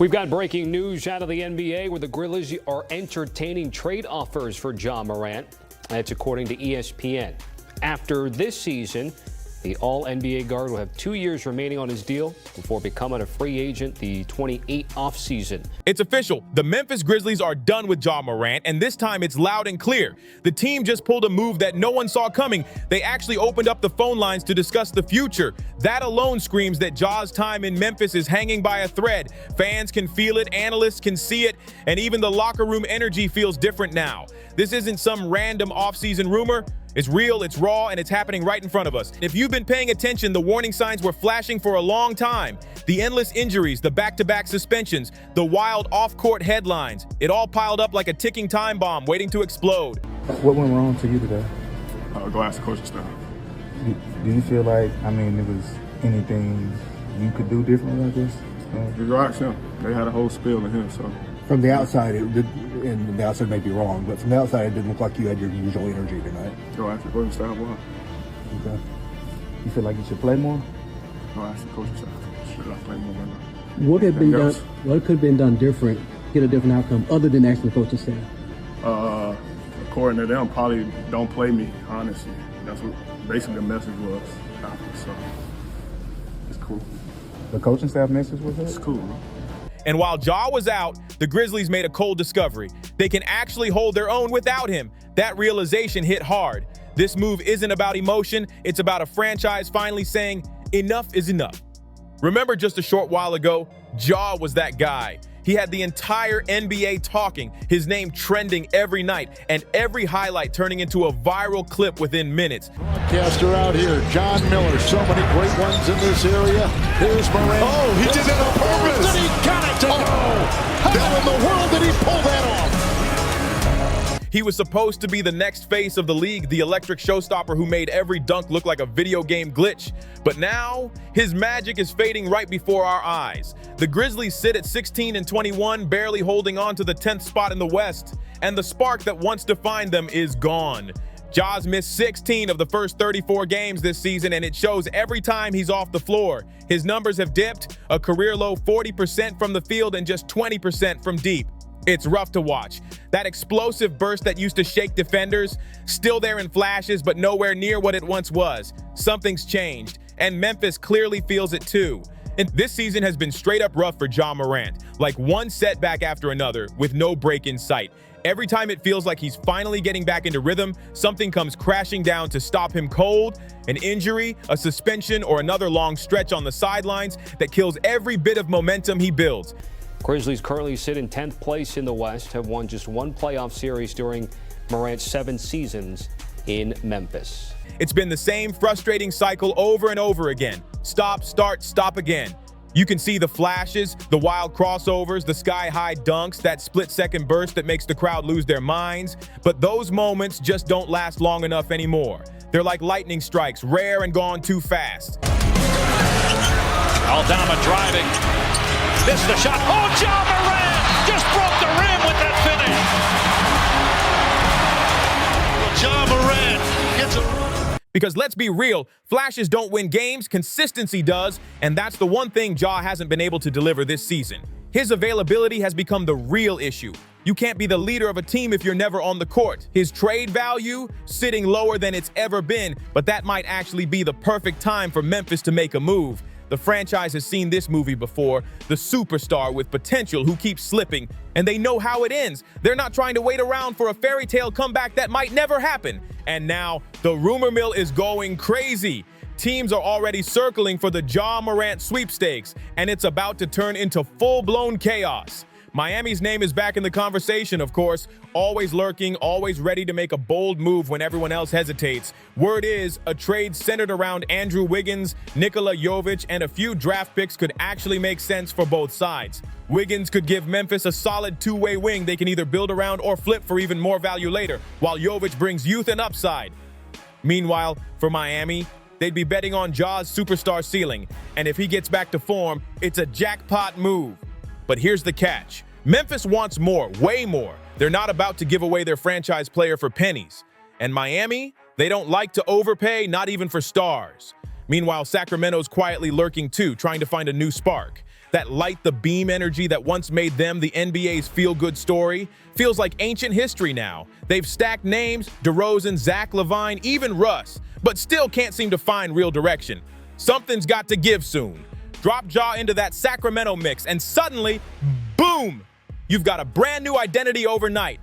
We've got breaking news out of the NBA where the Grizzlies are entertaining trade offers for Ja Morant. That's according to ESPN. After this season, the All-NBA guard will have 2 years remaining on his deal before becoming a free agent the 28 offseason. It's official. The Memphis Grizzlies are done with Ja Morant, and this time it's loud and clear. The team just pulled a move that no one saw coming. They actually opened up the phone lines to discuss the future. That alone screams that Ja's time in Memphis is hanging by a thread. Fans can feel it, analysts can see it, and even the locker room energy feels different now. This isn't some random offseason rumor. It's real, it's raw, and it's happening right in front of us. If you've been paying attention, the warning signs were flashing for a long time. The endless injuries, the back-to-back suspensions, the wild off-court headlines. It all piled up like a ticking time bomb waiting to explode. What went wrong to you today? Go ask the coaching staff. Do you feel like, there was anything you could do differently like this? You go ask him. They had a whole spiel in him, so. From the outside, and the outside may be wrong, but from the outside, it didn't look like you had your usual energy tonight. Go ask the coaching staff why. Okay. You feel like you should play more? Go ask the coaching staff. Should I play more or not? What had been done? What could have been done different, get a different outcome, other than asking the coaching staff? According to them, probably don't play me, honestly. That's what basically the message was after, so it's cool. The coaching staff message was that? It's cool, bro. And while Ja was out, the Grizzlies made a cold discovery. They can actually hold their own without him. That realization hit hard. This move isn't about emotion. It's about a franchise finally saying, enough is enough. Remember just a short while ago, Ja was that guy. He had the entire NBA talking, his name trending every night, and every highlight turning into a viral clip within minutes. Broadcaster out here, John Miller. So many great ones in this area. Here's Morant. Oh, he did it on purpose. And he got it to go. How in the world did he pull that off? He was supposed to be the next face of the league, the electric showstopper who made every dunk look like a video game glitch. But now, his magic is fading right before our eyes. The Grizzlies sit at 16-21, barely holding on to the 10th spot in the West. And the spark that once defined them is gone. Ja's missed 16 of the first 34 games this season, and it shows every time he's off the floor. His numbers have dipped, a career-low 40% from the field and just 20% from deep. It's rough to watch. That explosive burst that used to shake defenders, still there in flashes, but nowhere near what it once was. Something's changed, and Memphis clearly feels it too. And this season has been straight up rough for Ja Morant, like one setback after another with no break in sight. Every time it feels like he's finally getting back into rhythm, something comes crashing down to stop him cold. An injury, a suspension, or another long stretch on the sidelines that kills every bit of momentum he builds. Grizzlies currently sit in 10th place in the West, have won just one playoff series during Morant's 7 seasons in Memphis. It's been the same frustrating cycle over and over again. Stop, start, stop again. You can see the flashes, the wild crossovers, the sky-high dunks, that split-second burst that makes the crowd lose their minds. But those moments just don't last long enough anymore. They're like lightning strikes, rare and gone too fast. Aldama driving. Missed the shot. Oh, Ja Morant just broke the rim with that finish. Well, Ja Morant gets a... Because let's be real, flashes don't win games, consistency does, and that's the one thing Ja hasn't been able to deliver this season. His availability has become the real issue. You can't be the leader of a team if you're never on the court. His trade value, sitting lower than it's ever been, but that might actually be the perfect time for Memphis to make a move. The franchise has seen this movie before, the superstar with potential who keeps slipping, and they know how it ends. They're not trying to wait around for a fairy tale comeback that might never happen. And now, the rumor mill is going crazy. Teams are already circling for the Ja Morant sweepstakes, and it's about to turn into full-blown chaos. Miami's name is back in the conversation, of course, always lurking, always ready to make a bold move when everyone else hesitates. Word is, a trade centered around Andrew Wiggins, Nikola Jovic, and a few draft picks could actually make sense for both sides. Wiggins could give Memphis a solid two-way wing they can either build around or flip for even more value later, while Jovic brings youth and upside. Meanwhile, for Miami, they'd be betting on Ja's superstar ceiling, and if he gets back to form, it's a jackpot move. But here's the catch. Memphis wants more, way more. They're not about to give away their franchise player for pennies. And Miami, they don't like to overpay, not even for stars. Meanwhile, Sacramento's quietly lurking too, trying to find a new spark. that light the beam energy that once made them the NBA's feel-good story, feels like ancient history now. They've stacked names, DeRozan, Zach LaVine, even Russ, but still can't seem to find real direction. Something's got to give soon. Drop Ja into that Sacramento mix, and suddenly, boom! You've got a brand new identity overnight.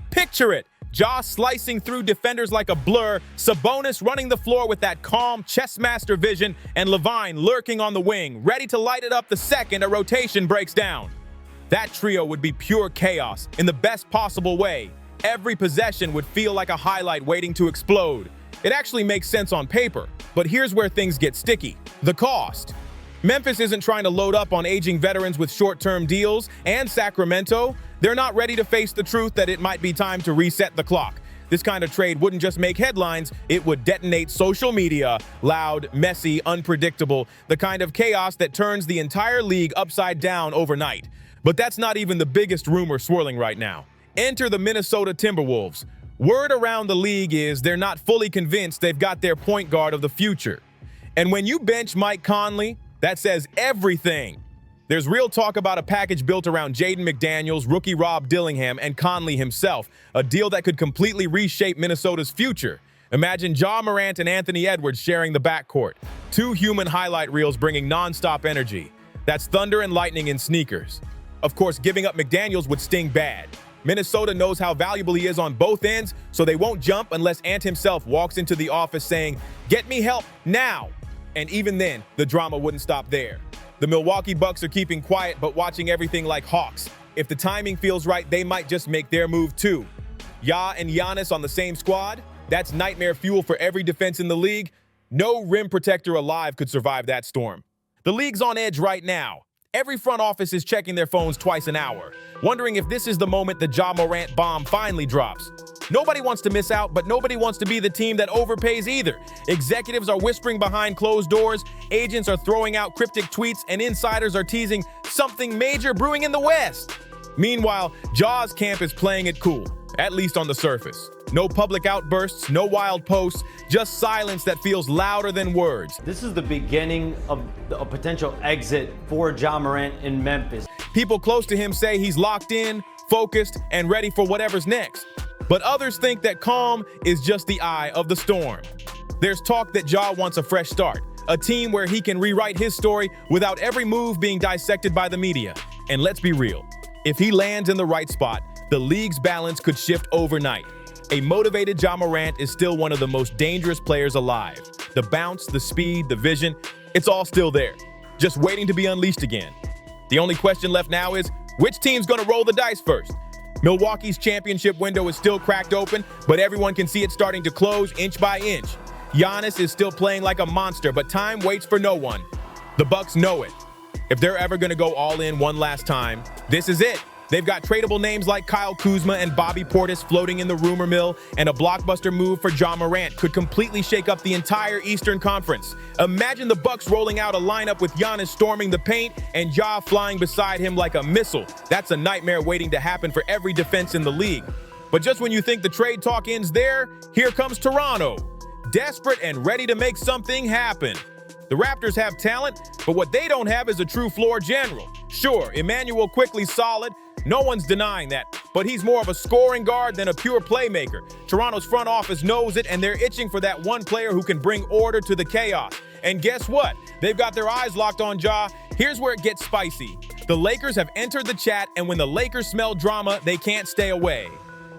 Picture it. Ja slicing through defenders like a blur, Sabonis running the floor with that calm chess master vision, and LaVine lurking on the wing, ready to light it up the second a rotation breaks down. That trio would be pure chaos in the best possible way. Every possession would feel like a highlight waiting to explode. It actually makes sense on paper, but here's where things get sticky. The cost. Memphis isn't trying to load up on aging veterans with short-term deals, and Sacramento, they're not ready to face the truth that it might be time to reset the clock. This kind of trade wouldn't just make headlines, it would detonate social media, loud, messy, unpredictable, the kind of chaos that turns the entire league upside down overnight. But that's not even the biggest rumor swirling right now. Enter the Minnesota Timberwolves. Word around the league is they're not fully convinced they've got their point guard of the future. And when you bench Mike Conley, that says everything. There's real talk about a package built around Jaden McDaniels, rookie Rob Dillingham, and Conley himself, a deal that could completely reshape Minnesota's future. Imagine Ja Morant and Anthony Edwards sharing the backcourt. Two human highlight reels bringing non-stop energy. That's thunder and lightning in sneakers. Of course, giving up McDaniels would sting bad. Minnesota knows how valuable he is on both ends, so they won't jump unless Ant himself walks into the office saying, "Get me help now." And even then, the drama wouldn't stop there. The Milwaukee Bucks are keeping quiet but watching everything like hawks. If the timing feels right, they might just make their move too. Ja and Giannis on the same squad? That's nightmare fuel for every defense in the league. No rim protector alive could survive that storm. The league's on edge right now. Every front office is checking their phones twice an hour, wondering if this is the moment the Ja Morant bomb finally drops. Nobody wants to miss out, but nobody wants to be the team that overpays either. Executives are whispering behind closed doors, agents are throwing out cryptic tweets, and insiders are teasing something major brewing in the West. Meanwhile, Ja's camp is playing it cool, at least on the surface. No public outbursts, no wild posts, just silence that feels louder than words. This is the beginning of a potential exit for Ja Morant in Memphis. People close to him say he's locked in, focused, and ready for whatever's next. But others think that calm is just the eye of the storm. There's talk that Ja wants a fresh start, a team where he can rewrite his story without every move being dissected by the media. And let's be real, if he lands in the right spot, the league's balance could shift overnight. A motivated Ja Morant is still one of the most dangerous players alive. The bounce, the speed, the vision, it's all still there, just waiting to be unleashed again. The only question left now is, which team's gonna roll the dice first? Milwaukee's championship window is still cracked open, but everyone can see it starting to close inch by inch. Giannis is still playing like a monster, but time waits for no one. The Bucks know it. If they're ever gonna go all in one last time, this is it. They've got tradable names like Kyle Kuzma and Bobby Portis floating in the rumor mill, and a blockbuster move for Ja Morant could completely shake up the entire Eastern Conference. Imagine the Bucks rolling out a lineup with Giannis storming the paint and Ja flying beside him like a missile. That's a nightmare waiting to happen for every defense in the league. But just when you think the trade talk ends there, here comes Toronto, desperate and ready to make something happen. The Raptors have talent, but what they don't have is a true floor general. Sure, Emmanuel Quickley's solid. No one's denying that, but he's more of a scoring guard than a pure playmaker. Toronto's front office knows it, and they're itching for that one player who can bring order to the chaos. And guess what? They've got their eyes locked on Ja. Here's where it gets spicy. The Lakers have entered the chat, and when the Lakers smell drama, they can't stay away.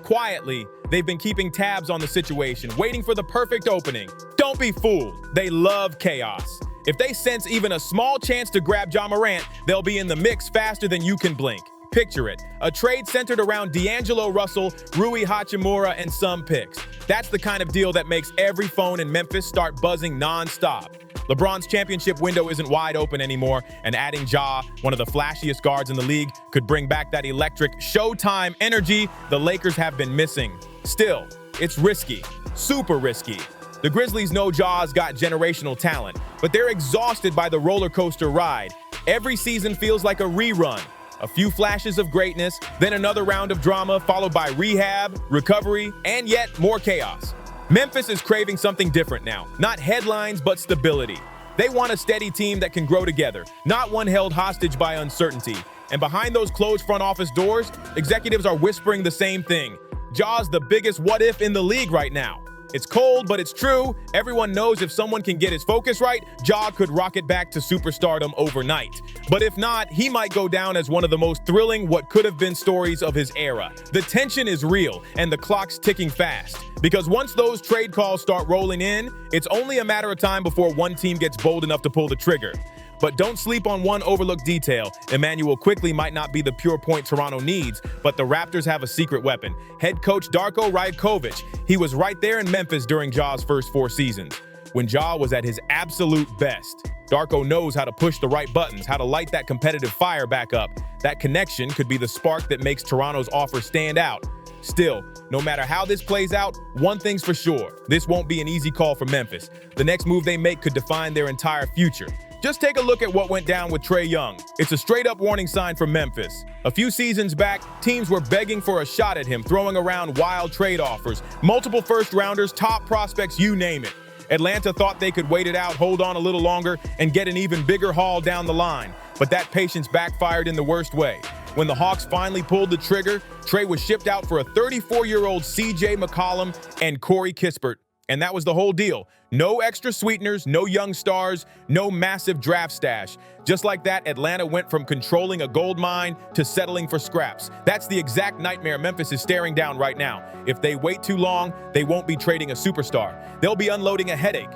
Quietly, they've been keeping tabs on the situation, waiting for the perfect opening. Don't be fooled. They love chaos. If they sense even a small chance to grab Ja Morant, they'll be in the mix faster than you can blink. Picture it, a trade centered around D'Angelo Russell, Rui Hachimura, and some picks. That's the kind of deal that makes every phone in Memphis start buzzing non-stop. LeBron's championship window isn't wide open anymore, and adding Ja, one of the flashiest guards in the league, could bring back that electric Showtime energy the Lakers have been missing. Still, it's risky, super risky. The Grizzlies know Ja's got generational talent, but they're exhausted by the roller coaster ride. Every season feels like a rerun. A few flashes of greatness, then another round of drama, followed by rehab, recovery, and yet more chaos. Memphis is craving something different now. Not headlines, but stability. They want a steady team that can grow together, not one held hostage by uncertainty. And behind those closed front office doors, executives are whispering the same thing. Ja's the biggest what if in the league right now. It's cold, but it's true. Everyone knows if someone can get his focus right, Ja could rocket back to superstardom overnight. But if not, he might go down as one of the most thrilling what could have been stories of his era. The tension is real, and the clock's ticking fast. Because once those trade calls start rolling in, it's only a matter of time before one team gets bold enough to pull the trigger. But don't sleep on one overlooked detail. Emmanuel quickly might not be the pure point Toronto needs, but the Raptors have a secret weapon. Head coach Darko Rajakovic. He was right there in Memphis during Ja's first 4 seasons, when Ja was at his absolute best. Darko knows how to push the right buttons, how to light that competitive fire back up. That connection could be the spark that makes Toronto's offer stand out. Still, no matter how this plays out, one thing's for sure. This won't be an easy call for Memphis. The next move they make could define their entire future. Just take a look at what went down with Trae Young. It's a straight-up warning sign from Memphis. A few seasons back, teams were begging for a shot at him, throwing around wild trade offers. Multiple first-rounders, top prospects, you name it. Atlanta thought they could wait it out, hold on a little longer, and get an even bigger haul down the line. But that patience backfired in the worst way. When the Hawks finally pulled the trigger, Trae was shipped out for a 34-year-old CJ McCollum and Corey Kispert. And that was the whole deal. No extra sweeteners, no young stars, no massive draft stash. Just like that, Atlanta went from controlling a gold mine to settling for scraps. That's the exact nightmare Memphis is staring down right now. If they wait too long, they won't be trading a superstar. They'll be unloading a headache.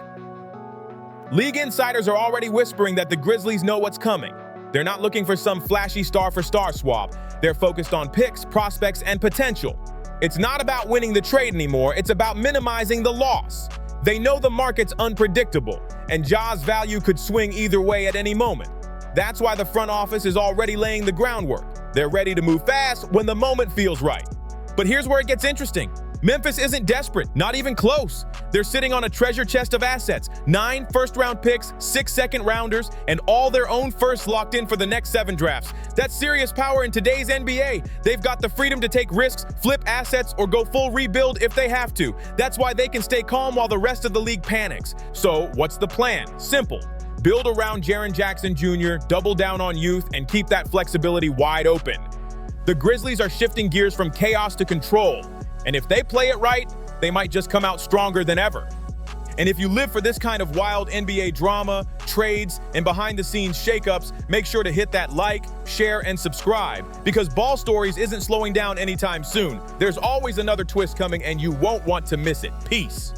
League insiders are already whispering that the Grizzlies know what's coming. They're not looking for some flashy star-for-star swap. They're focused on picks, prospects, and potential. It's not about winning the trade anymore, it's about minimizing the loss. They know the market's unpredictable, and Ja's value could swing either way at any moment. That's why the front office is already laying the groundwork. They're ready to move fast when the moment feels right. But here's where it gets interesting. Memphis isn't desperate, not even close. They're sitting on a treasure chest of assets, 9 first-round picks, 6 second-rounders, and all their own firsts locked in for the next 7 drafts. That's serious power in today's NBA. They've got the freedom to take risks, flip assets, or go full rebuild if they have to. That's why they can stay calm while the rest of the league panics. So, what's the plan? Simple. Build around Jaren Jackson Jr., double down on youth, and keep that flexibility wide open. The Grizzlies are shifting gears from chaos to control. And if they play it right, they might just come out stronger than ever. And if you live for this kind of wild NBA drama, trades, and behind-the-scenes shakeups, make sure to hit that like, share, and subscribe, because Ball Stories isn't slowing down anytime soon. There's always another twist coming, and you won't want to miss it. Peace.